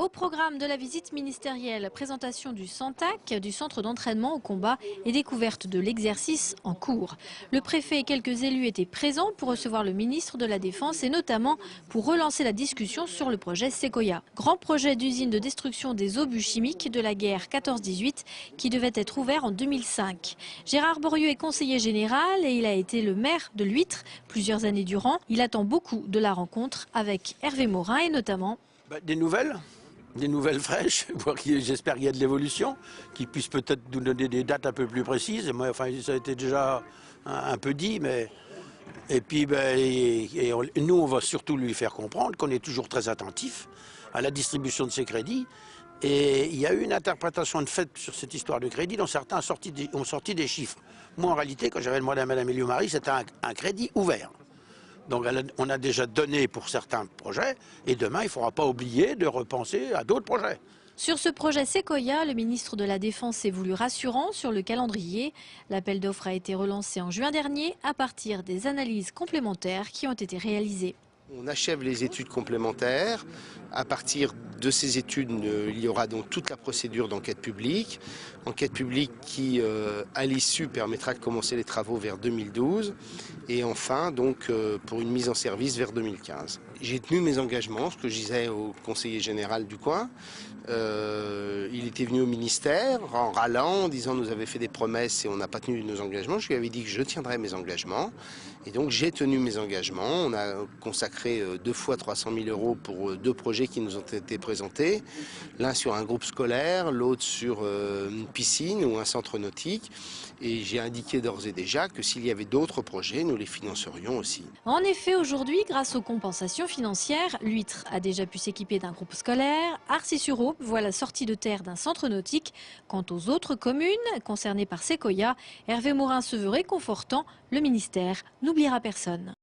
Au programme de la visite ministérielle, présentation du CENTAC, du centre d'entraînement au combat et découverte de l'exercice en cours. Le préfet et quelques élus étaient présents pour recevoir le ministre de la Défense et notamment pour relancer la discussion sur le projet Sequoia. Grand projet d'usine de destruction des obus chimiques de la guerre 14-18 qui devait être ouvert en 2005. Gérard Borieux est conseiller général et il a été le maire de l'Huître plusieurs années durant. Il attend beaucoup de la rencontre avec Hervé Morin et notamment des nouvelles fraîches, j'espère qu'il y a de l'évolution, qui puissent peut-être nous donner des dates un peu plus précises. Moi, enfin, ça a été déjà un peu dit, mais... Et puis, nous, on va surtout lui faire comprendre qu'on est toujours très attentif à la distribution de ces crédits. Et il y a eu une interprétation de fait sur cette histoire de crédit dont certains ont sorti des chiffres. Moi, en réalité, quand j'avais demandé à Mme Elio-Marie, c'était un crédit ouvert. Donc on a déjà donné pour certains projets et demain il ne faudra pas oublier de repenser à d'autres projets. Sur ce projet Sequoia, le ministre de la Défense s'est voulu rassurant sur le calendrier. L'appel d'offres a été relancé en juin dernier à partir des analyses complémentaires qui ont été réalisées. On achève les études complémentaires. À partir de ces études, il y aura donc toute la procédure d'enquête publique. Enquête publique qui, à l'issue, permettra de commencer les travaux vers 2012. Et enfin, donc, pour une mise en service vers 2015. J'ai tenu mes engagements, ce que je disais au conseiller général du coin. Il était venu au ministère en râlant, en disant nous avait fait des promesses et on n'a pas tenu nos engagements. Je lui avais dit que je tiendrais mes engagements. Et donc j'ai tenu mes engagements. On a consacré 2 fois 300 000 € pour 2 projets qui nous ont été présentés. L'un sur un groupe scolaire, l'autre sur une piscine ou un centre nautique. Et j'ai indiqué d'ores et déjà que s'il y avait d'autres projets, nous les financerions aussi. En effet, aujourd'hui, grâce aux compensations financières, l'Huître a déjà pu s'équiper d'un groupe scolaire. Arcis-sur-Aube voit la sortie de terre d'un centre nautique. Quant aux autres communes concernées par Sequoia, Hervé Morin se veut réconfortant. Le ministère n'oubliera personne.